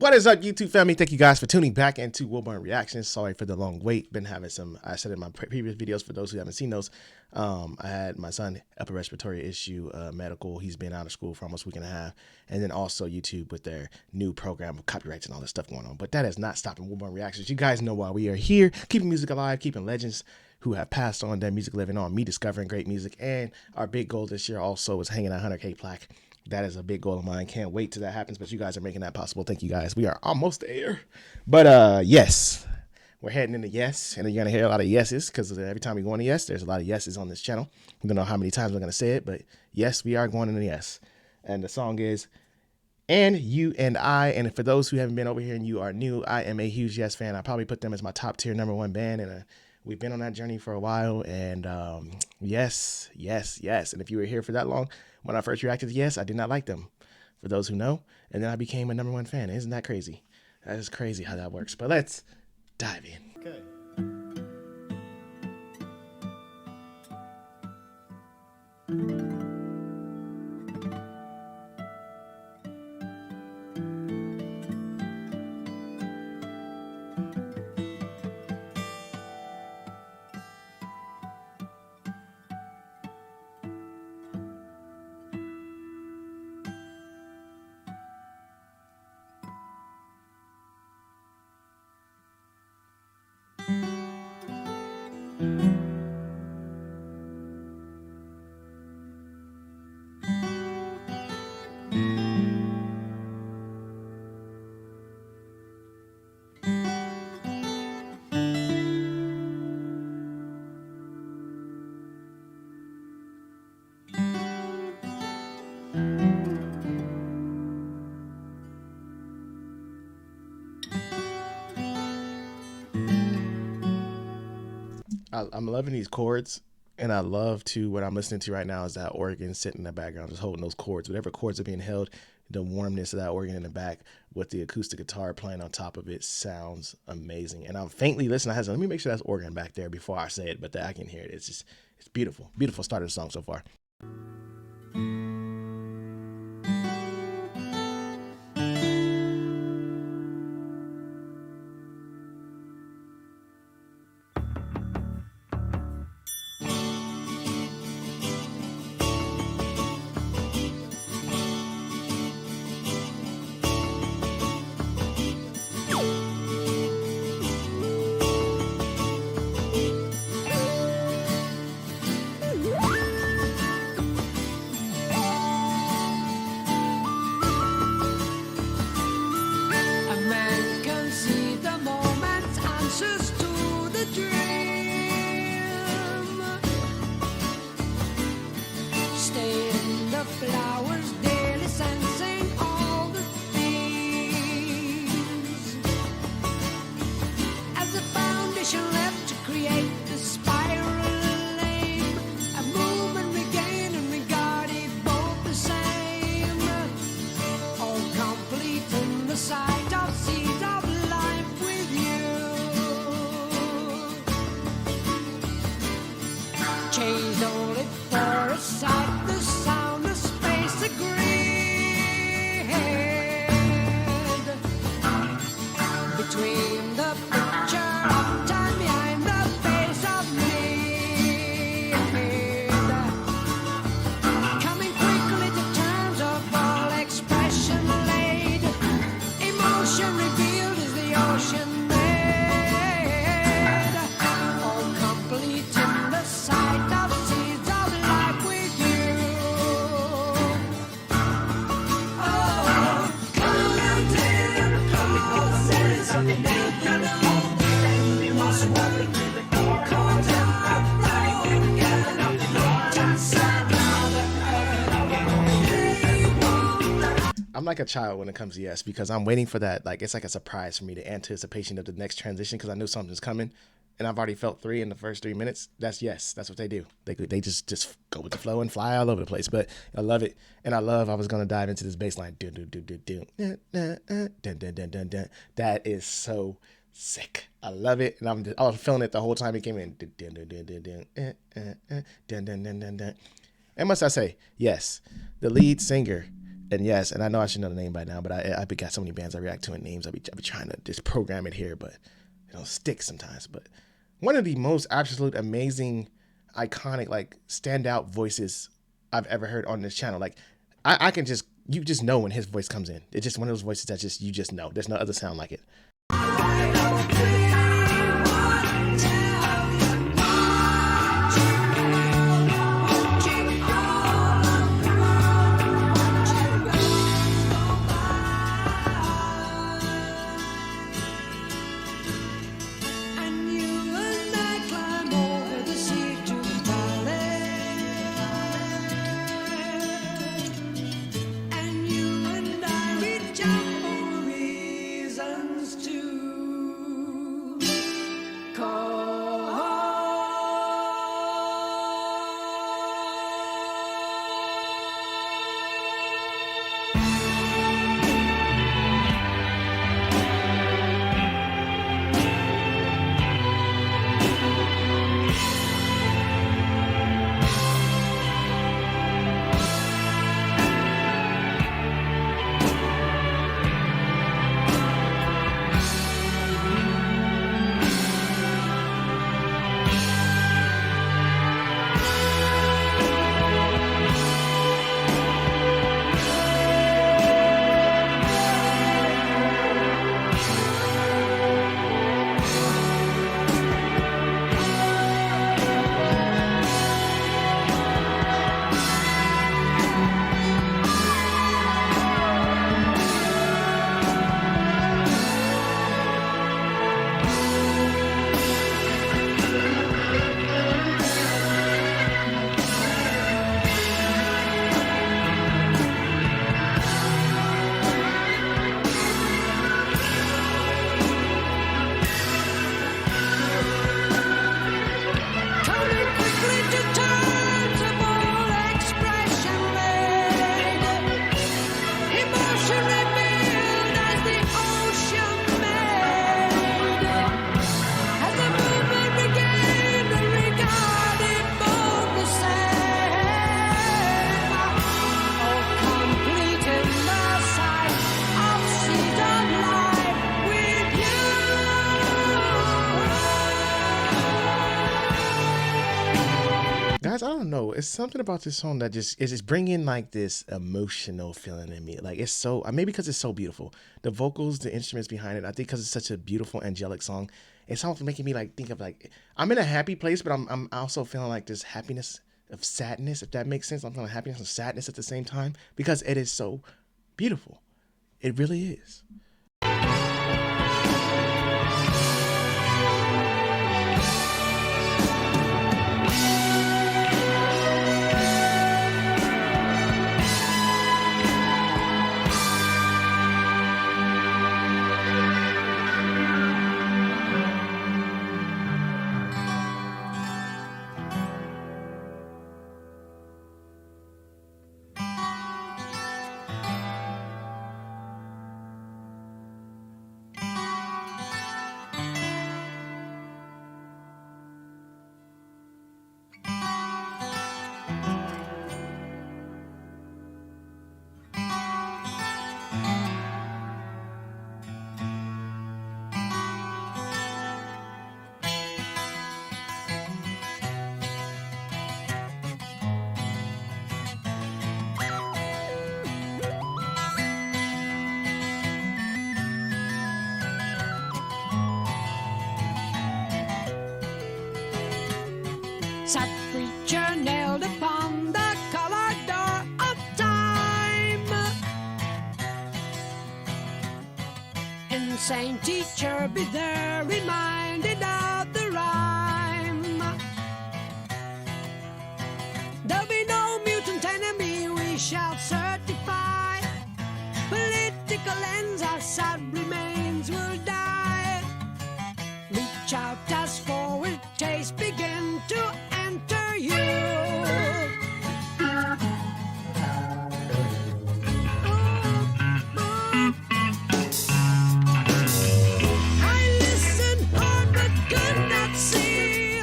What is up, YouTube family? Thank you guys for tuning back into Wilburn Reactions. Sorry for the long wait. Been having some, I said in my previous videos, for those who haven't seen those, I had my son, upper respiratory issue, medical. He's been out of school for almost a week and a half. And then also YouTube with their new program of copyrights and all this stuff going on. But that is not stopping Wilburn Reactions. You guys know why we are here, keeping music alive, keeping legends who have passed on their music living on, me discovering great music. And our big goal this year also is hanging a 100K plaque. That is a big goal of mine. Can't wait till that happens, but you guys are making that possible. Thank you guys. We are almost there. But yes, we're heading into yes, and you're gonna hear a lot of yeses because every time we go into yes, there's a lot of yeses on this channel. I don't know how many times we're gonna say it, but yes, we are going into yes. And the song is "And You and I." And for those who haven't been over here and you are new, I am a huge Yes fan. I probably put them as my top tier #1 band, and we've been on that journey for a while. And yes. And if you were here for that long, when I first reacted to Yes, I did not like them, for those who know. And then I became a #1 fan. Isn't that crazy? That is crazy how that works. But let's dive in. Okay. I'm loving these chords, and I love to, what I'm listening to right now is that organ sitting in the background, just holding those chords. Whatever chords are being held, the warmness of that organ in the back with the acoustic guitar playing on top of it sounds amazing. And I'm faintly listening. Let me make sure that's organ back there before I say it, but that I can hear it. It's beautiful. Beautiful start of the song so far. Flowers daily sensing all the themes as a foundation left to create the spiral aim, a movement regained and regarded both the same, all complete in the sight of seeds of life with you, changed only for a sight, the sound of space agreed between the picture of time behind the face of me, coming quickly to terms of all expression laid, emotion revealed is the ocean made, all complete in the sight of seeds of life with you. I'm like a child when it comes to yes, because I'm waiting for that. Like, it's like a surprise for me, the anticipation of the next transition, because I know something's coming, and I've already felt 3 in the first 3 minutes. That's yes. That's what they do. They just go with the flow and fly all over the place. But I love it, and I was gonna dive into this bass line. That is so sick. I love it, and I was feeling it the whole time it came in. And must I say, yes, the lead singer And yes, and I know I should know the name by now, but I got so many bands I react to and names. I be trying to just program it here, but stick sometimes. But one of the most absolute amazing, iconic, like standout voices I've ever heard on this channel. Like you just know when his voice comes in. It's just one of those voices that you just know. There's no other sound like it. Guys, I don't know. It's something about this song that is just bringing like this emotional feeling in me. Like it's so, maybe because it's so beautiful. The vocals, the instruments behind it. I think because it's such a beautiful, angelic song. It's almost making me like think of like I'm in a happy place, but I'm also feeling like this happiness of sadness, if that makes sense. I'm feeling happiness and sadness at the same time because it is so beautiful. It really is. Sat preacher nailed upon the colored door of time. Insane teacher, be there reminded of the rhyme. There'll be no mutant enemy we shall certify. Political ends, our sad remains will die. Reach out as forward taste begin to enter you. I listened hard but could not see.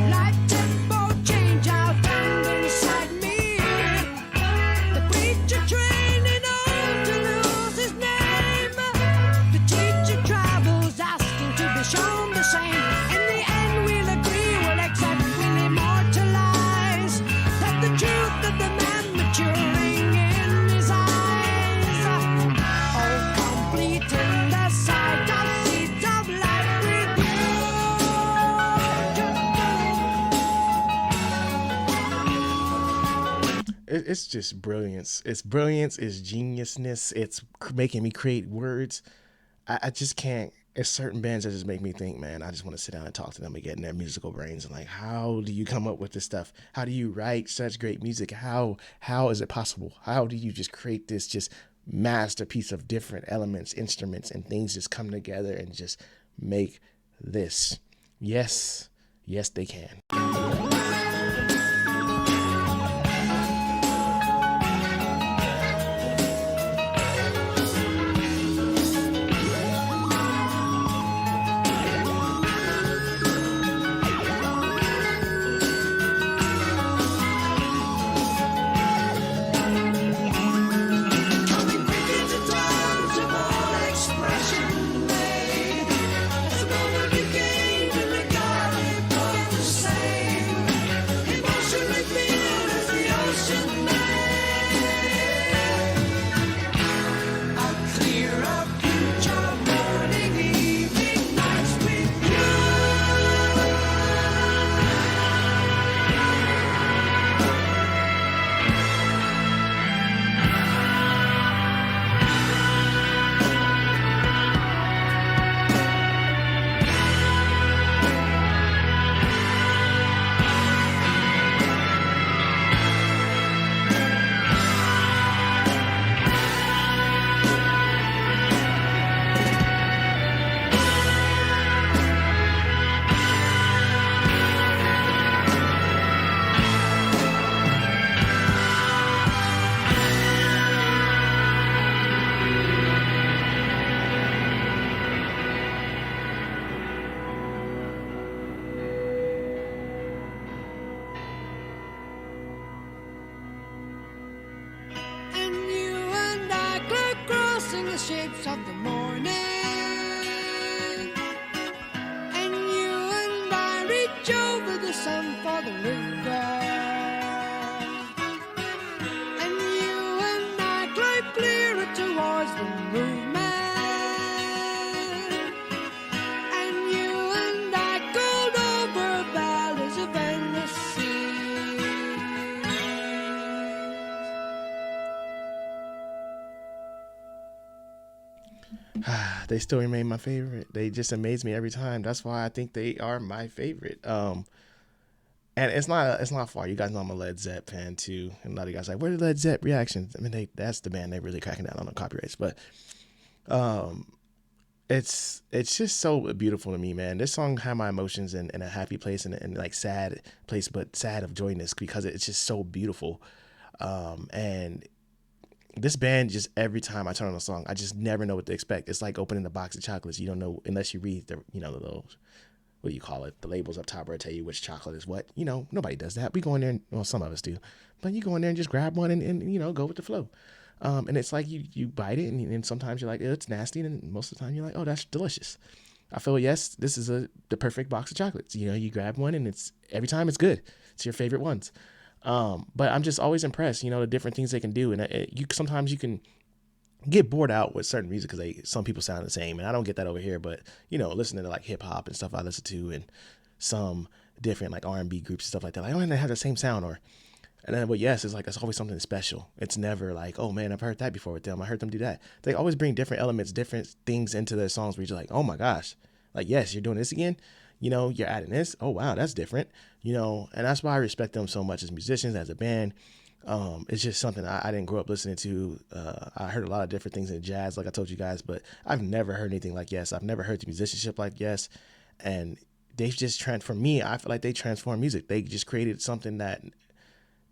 Light tempo change out and inside me. The preacher train it's just brilliance. It's brilliance. It's geniusness. It's making me create words. I just can't. It's certain bands that just make me think, man, I just want to sit down and talk to them and get in their musical brains and like, how do you come up with this stuff? How do you write such great music? How is it possible? How do you just create this just masterpiece of different elements, instruments, and things just come together and just make this? Yes, yes, they can. Shapes of the morning, and you and I reach over the sun for the river, and you and I glide clearer towards the movement, and you and I go over valleys of endless sea. They still remain my favorite. They just amaze me every time. That's why I think they are my favorite. And it's not far. You guys know I'm a Led Zepp fan too. And a lot of you guys are like, where are the Led Zepp reactions? I mean, that's the band they really cracking down on the copyrights. But it's just so beautiful to me, man. This song had my emotions in a happy place and like sad place, but sad of joyness because it's just so beautiful. And this band, just every time I turn on a song, I just never know what to expect. It's like opening a box of chocolates. You don't know unless you read the, the little, what do you call it? The labels up top where I tell you which chocolate is what. Nobody does that. We go in there, well, some of us do, but you go in there and just grab one and go with the flow. And it's like you bite it and sometimes you're like, it's nasty. And most of the time you're like, oh, that's delicious. I feel, yes, this is the perfect box of chocolates. You grab one and every time it's good. It's your favorite ones. But I'm just always impressed, the different things they can do. And sometimes you can get bored out with certain music because some people sound the same. And I don't get that over here, but, listening to like hip hop and stuff I listen to and some different like R&B groups and stuff like that. Like, oh, they have the same sound but yes, it's always something special. It's never like, oh man, I've heard that before with them. I heard them do that. They always bring different elements, different things into their songs where you're like, oh my gosh, like, yes, you're doing this again. You're adding this. Oh, wow, that's different, and that's why I respect them so much as musicians, as a band. It's just something I didn't grow up listening to. I heard a lot of different things in jazz, like I told you guys, but I've never heard anything like Yes. I've never heard the musicianship like Yes. And they've just for me, I feel like they transformed music. They just created something that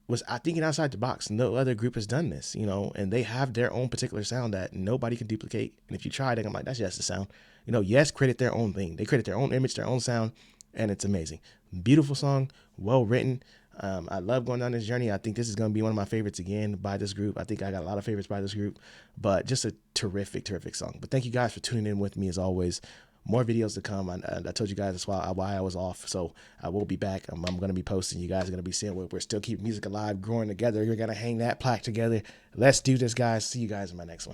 was, I thinking outside the box. No other group has done this, and they have their own particular sound that nobody can duplicate. And if you try it, I'm like, that's just the sound. Yes created their own thing. They created their own image, their own sound, and it's amazing. Beautiful song, well written. I love going down this journey. I think this is going to be one of my favorites again by this group. I think I got a lot of favorites by this group, but just a terrific, terrific song. But thank you guys for tuning in with me as always. More videos to come. I told you guys that's why I was off. So I will be back. I'm going to be posting. You guys are going to be seeing we're still keeping music alive, growing together. You're going to hang that plaque together. Let's do this, guys. See you guys in my next one.